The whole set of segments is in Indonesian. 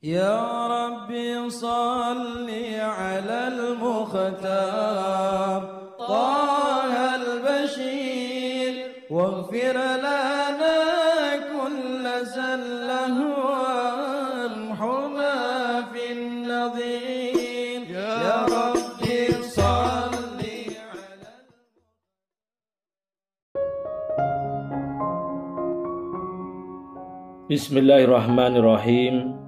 يا ربي صل على المختار طه البشير واغفر لنا كل زله وامحنا في النظير يا ربي صل على Bismillahirrahmanirrahim.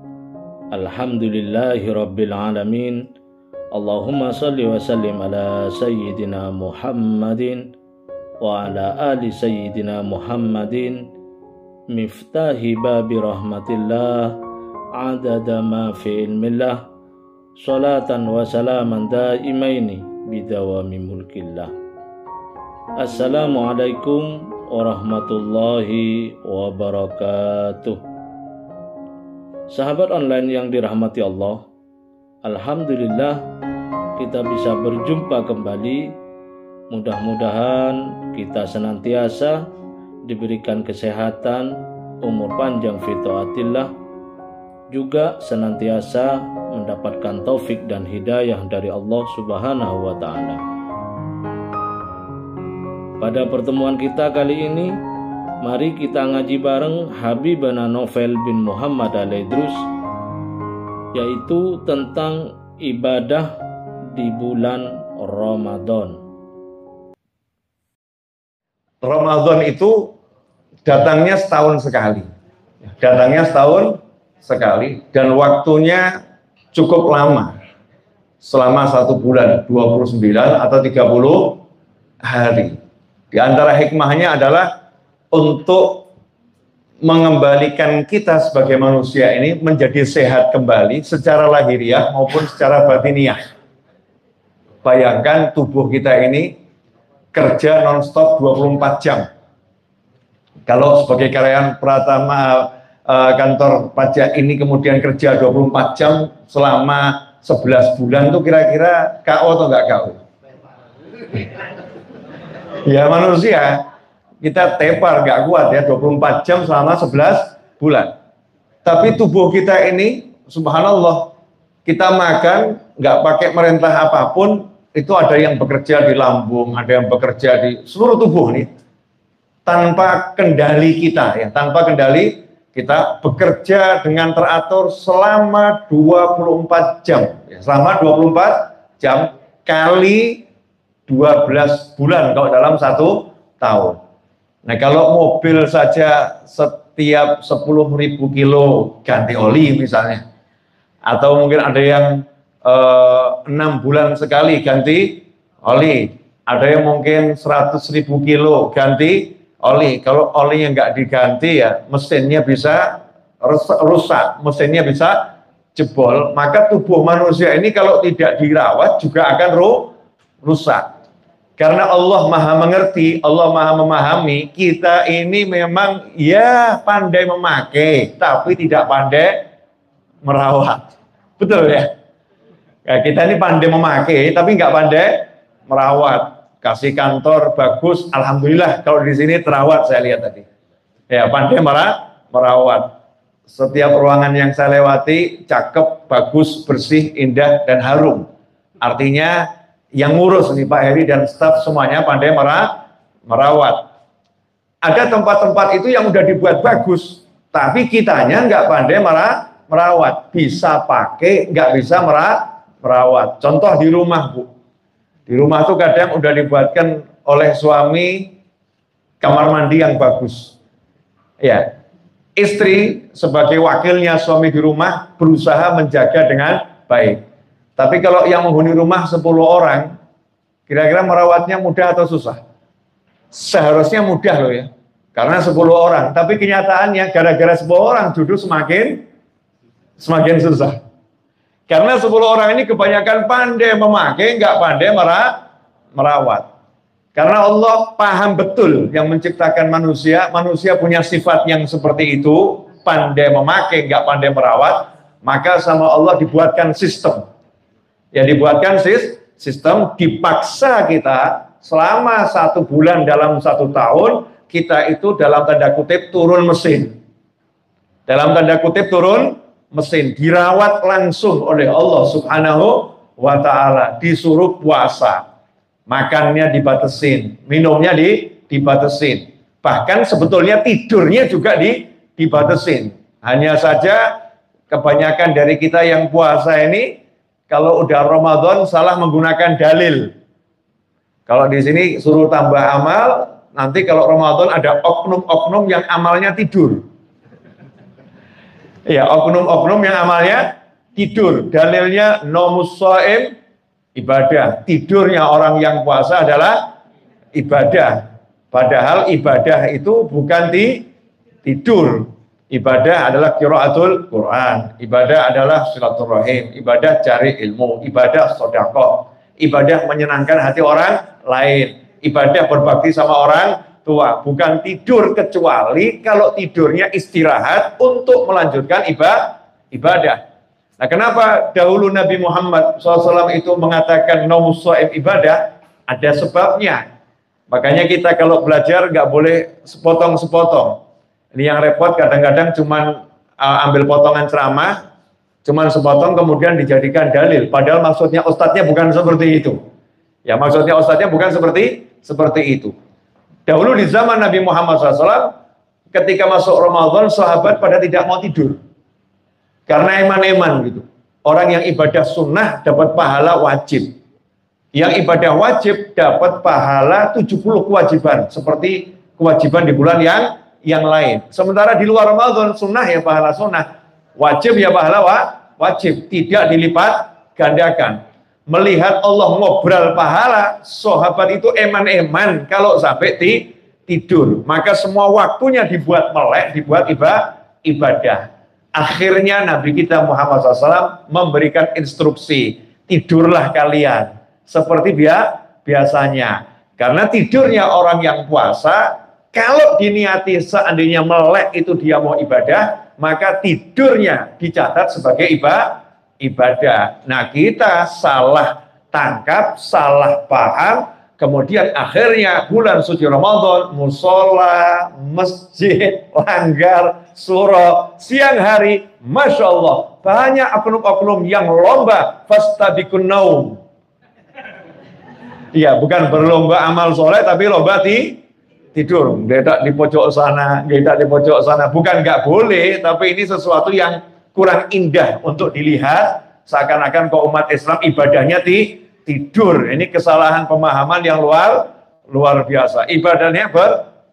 Alhamdulillahi rabbil alamin. Allahumma salli wa sallim ala sayyidina Muhammadin wa ala ali sayyidina Muhammadin miftahi babi rahmatillah adada ma fi ilmillah salatan wa salaman daimaini bidawami mulkillah. Assalamualaikum warahmatullahi wabarakatuh. Sahabat online yang dirahmati Allah, alhamdulillah kita bisa berjumpa kembali. Mudah-mudahan kita senantiasa diberikan kesehatan, umur panjang fi taatillah, juga senantiasa mendapatkan taufik dan hidayah dari Allah Subhanahu wa taala. Pada pertemuan kita kali ini, mari kita ngaji bareng Habibana Novel bin Muhammad Al-Idrus, yaitu tentang ibadah di bulan Ramadan. Ramadan itu datangnya setahun sekali. Dan waktunya cukup lama. Selama 1 bulan, 29 atau 30 hari. Di antara hikmahnya adalah untuk mengembalikan kita sebagai manusia ini menjadi sehat kembali secara lahiriah maupun secara batiniah. Bayangkan tubuh kita ini kerja non-stop 24 jam. Kalau sebagai karyawan Pratama kantor pajak ini kemudian kerja 24 jam selama 11 bulan tuh kira-kira KO atau enggak KO? Ya manusia, kita tepar gak kuat ya 24 jam selama 11 bulan. Tapi tubuh kita ini, subhanallah, kita makan gak pakai merintah apapun, itu ada yang bekerja di lambung, ada yang bekerja di seluruh tubuh nih. Tanpa kendali kita ya, tanpa kendali kita bekerja dengan teratur selama 24 jam. Ya, selama 24 jam kali 12 bulan kalau dalam 1 tahun. Nah kalau mobil saja setiap 10.000 kilo ganti oli misalnya, atau mungkin ada yang 6 bulan sekali ganti oli, ada yang mungkin 100.000 kilo ganti oli. Kalau olinya nggak diganti ya mesinnya bisa rusak, mesinnya bisa jebol. Maka tubuh manusia ini kalau tidak dirawat juga akan rusak. Karena Allah maha mengerti, Allah maha memahami, kita ini memang ya pandai memakai, tapi tidak pandai merawat. Betul ya? Ya kita ini pandai memakai, tapi nggak pandai merawat. Kasih kantor bagus, alhamdulillah kalau di sini terawat saya lihat tadi. Ya pandai merawat. Setiap ruangan yang saya lewati, cakep, bagus, bersih, indah, dan harum. Artinya yang ngurus nih Pak Heri dan staf semuanya pandai merawat. Ada tempat-tempat itu yang udah dibuat bagus, tapi kitanya nggak pandai merawat. Bisa pakai, nggak bisa merawat. Contoh di rumah Bu, di rumah tuh kadang udah dibuatkan oleh suami kamar mandi yang bagus. Ya, istri sebagai wakilnya suami di rumah berusaha menjaga dengan baik. Tapi kalau yang menghuni rumah 10 orang, kira-kira merawatnya mudah atau susah? Seharusnya mudah loh ya, karena 10 orang. Tapi kenyataannya gara-gara 10 orang duduk semakin susah. Karena 10 orang ini kebanyakan pandai memakai, nggak pandai merawat. Karena Allah paham betul yang menciptakan manusia, manusia punya sifat yang seperti itu, pandai memakai, nggak pandai merawat, maka sama Allah dibuatkan sistem. Ya dibuatkan sistem, dipaksa kita selama 1 bulan dalam 1 tahun, kita itu dalam tanda kutip turun mesin. Dalam tanda kutip turun mesin, dirawat langsung oleh Allah Subhanahu wa Ta'ala, disuruh puasa, makannya dibatasin, minumnya dibatasin, bahkan sebetulnya tidurnya juga dibatasin. Hanya saja kebanyakan dari kita yang puasa ini kalau udah Ramadan salah menggunakan dalil. Kalau di sini suruh tambah amal, nanti kalau Ramadan ada oknum-oknum yang amalnya tidur. Ya, oknum-oknum yang amalnya tidur. Dalilnya nomus shaim ibadah. Tidurnya orang yang puasa adalah ibadah. Padahal ibadah itu bukan tidur. Ibadah adalah qiraatul Quran. Ibadah adalah silaturahim. Ibadah cari ilmu. Ibadah sedekah. Ibadah menyenangkan hati orang lain. Ibadah berbakti sama orang tua, bukan tidur, kecuali kalau tidurnya istirahat untuk melanjutkan ibadah. Nah, kenapa dahulu Nabi Muhammad SAW itu mengatakan naumus shaim ibadah? Ada sebabnya. Makanya kita kalau belajar nggak boleh sepotong-sepotong. Ini yang repot, kadang-kadang cuman ambil potongan ceramah, cuman sepotong kemudian dijadikan dalil. Padahal maksudnya ustadznya bukan seperti itu. Ya, maksudnya ustadznya bukan seperti itu. Dahulu di zaman Nabi Muhammad SAW, ketika masuk Ramadan, sahabat pada tidak mau tidur. Karena eman-eman gitu. Orang yang ibadah sunnah dapat pahala wajib. Yang ibadah wajib dapat pahala 70 kewajiban. Seperti kewajiban di bulan yang lain. Sementara di luar Ramadan, sunnah ya pahala sunnah. Wajib ya pahala wajib. Tidak dilipat gandakan. Melihat Allah ngobrol pahala, sahabat itu eman-eman kalau sampai tidur. Maka semua waktunya dibuat melek, dibuat ibadah. Akhirnya Nabi kita Muhammad SAW memberikan instruksi, tidurlah kalian seperti biasanya. Karena tidurnya orang yang puasa, kalau diniati seandainya melek itu dia mau ibadah, maka tidurnya dicatat sebagai ibadah. Nah, kita salah tangkap, salah paham, kemudian akhirnya bulan suci Ramadan, musola, masjid, langgar, surau, siang hari, Masya Allah, banyak oknum-oknum yang lomba fastabikun naum. Iya, bukan berlomba amal soleh, tapi lomba tidur. Gedak di pojok sana, gedak di pojok sana. Bukan nggak boleh, tapi ini sesuatu yang kurang indah untuk dilihat, seakan-akan kok umat Islam ibadahnya tidur. Ini kesalahan pemahaman yang luar biasa. Ibadahnya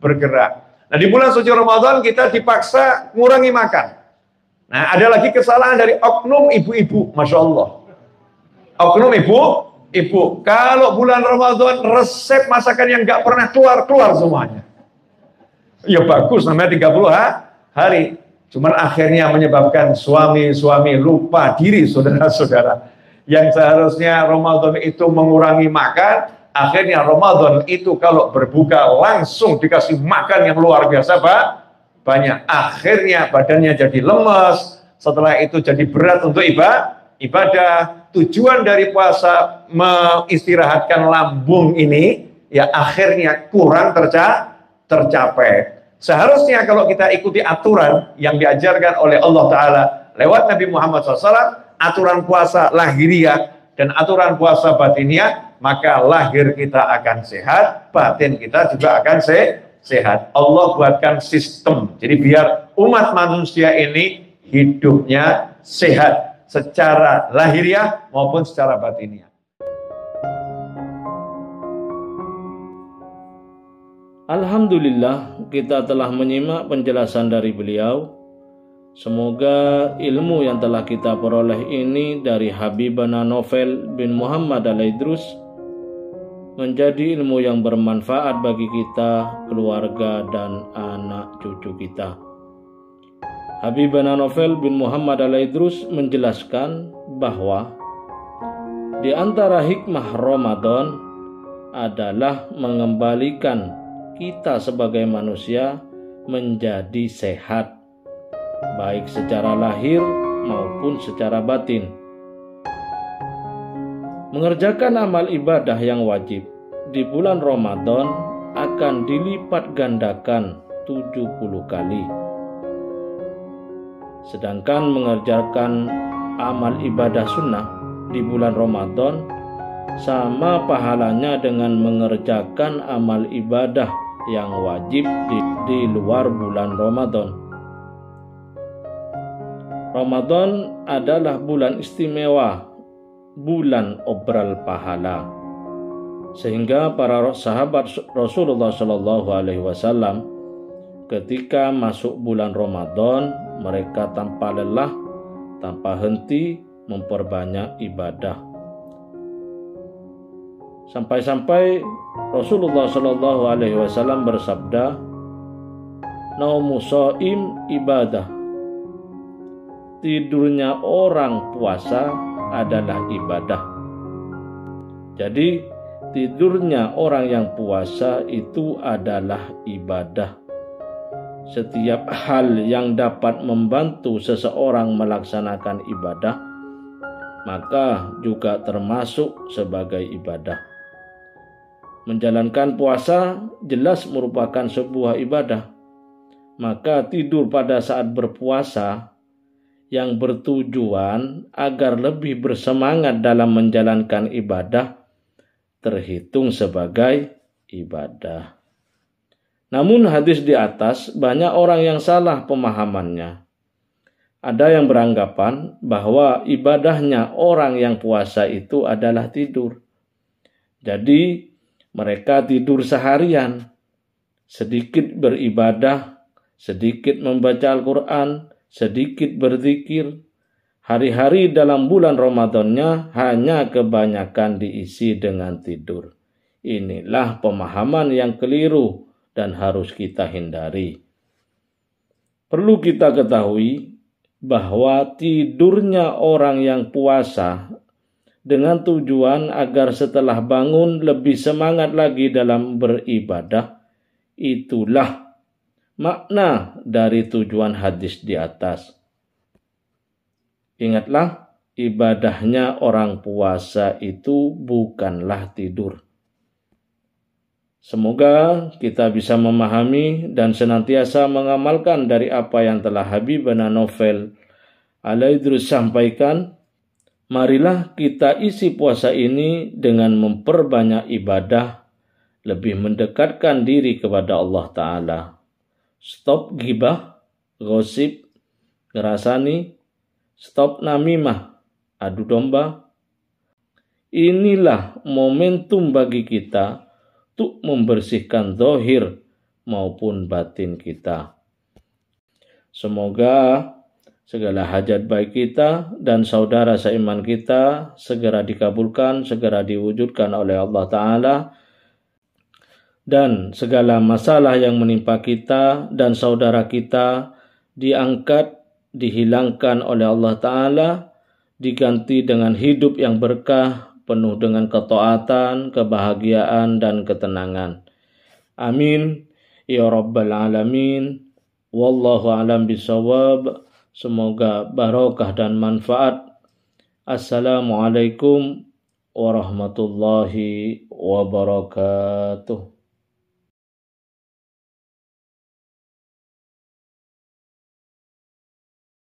bergerak. Nah, di bulan suci Ramadan kita dipaksa ngurangi makan. Nah, ada lagi kesalahan dari oknum ibu-ibu, Masya Allah. Oknum ibu, kalau bulan Ramadan resep masakan yang nggak pernah keluar semuanya. Ya bagus, namanya 30 hari. Cuman akhirnya menyebabkan suami-suami lupa diri, saudara-saudara. Yang seharusnya Ramadan itu mengurangi makan, akhirnya Ramadan itu kalau berbuka langsung dikasih makan yang luar biasa banyak. Akhirnya badannya jadi lemes, setelah itu jadi berat untuk ibadah. Tujuan dari puasa mengistirahatkan lambung ini, ya akhirnya kurang tercapai. Seharusnya kalau kita ikuti aturan yang diajarkan oleh Allah Ta'ala lewat Nabi Muhammad SAW, aturan puasa lahiriah dan aturan puasa batiniah, maka lahir kita akan sehat, batin kita juga akan sehat. Allah buatkan sistem, jadi biar umat manusia ini hidupnya sehat secara lahiriah maupun secara batiniah. Alhamdulillah, kita telah menyimak penjelasan dari beliau. Semoga ilmu yang telah kita peroleh ini dari Habibana Novel bin Muhammad Al-Idrus menjadi ilmu yang bermanfaat bagi kita, keluarga, dan anak cucu kita. Habibana Novel bin Muhammad Al-Idrus menjelaskan bahwa di antara hikmah Ramadan adalah mengembalikan kita sebagai manusia menjadi sehat, baik secara lahir maupun secara batin. Mengerjakan amal ibadah yang wajib di bulan Ramadan akan dilipat gandakan 70 kali. Sedangkan mengerjakan amal ibadah sunnah di bulan Ramadan sama pahalanya dengan mengerjakan amal ibadah yang wajib di luar bulan Ramadan. Ramadan adalah bulan istimewa, bulan obral pahala. Sehingga para sahabat Rasulullah SAW ketika masuk bulan Ramadan, mereka tanpa lelah, tanpa henti memperbanyak ibadah. Sampai-sampai Rasulullah SAW bersabda, "Naumu shaim ibadah." Tidurnya orang puasa adalah ibadah. Jadi tidurnya orang yang puasa itu adalah ibadah. Setiap hal yang dapat membantu seseorang melaksanakan ibadah, maka juga termasuk sebagai ibadah. Menjalankan puasa jelas merupakan sebuah ibadah. Maka tidur pada saat berpuasa yang bertujuan agar lebih bersemangat dalam menjalankan ibadah terhitung sebagai ibadah. Namun hadis di atas banyak orang yang salah pemahamannya. Ada yang beranggapan bahwa ibadahnya orang yang puasa itu adalah tidur. Jadi mereka tidur seharian, sedikit beribadah, sedikit membaca Al-Quran, sedikit berzikir. Hari-hari dalam bulan Ramadannya hanya kebanyakan diisi dengan tidur. Inilah pemahaman yang keliru dan harus kita hindari. Perlu kita ketahui bahwa tidurnya orang yang puasa dengan tujuan agar setelah bangun lebih semangat lagi dalam beribadah, itulah makna dari tujuan hadis di atas. Ingatlah, ibadahnya orang puasa itu bukanlah tidur. Semoga kita bisa memahami dan senantiasa mengamalkan dari apa yang telah Habibana Novel Alaidrus sampaikan. Marilah kita isi puasa ini dengan memperbanyak ibadah, lebih mendekatkan diri kepada Allah Ta'ala. Stop ghibah, gosip, ngerasani, stop namimah, adu domba. Inilah momentum bagi kita untuk membersihkan zahir maupun batin kita. Semoga segala hajat baik kita dan saudara seiman kita segera dikabulkan, segera diwujudkan oleh Allah Ta'ala. Dan segala masalah yang menimpa kita dan saudara kita diangkat, dihilangkan oleh Allah Ta'ala, diganti dengan hidup yang berkah, penuh dengan ketaatan, kebahagiaan, dan ketenangan. Amin. Ya Rabbal Alamin. Wallahu a'lam bishawab. Semoga barokah dan manfaat. Assalamualaikum warahmatullahi wabarakatuh.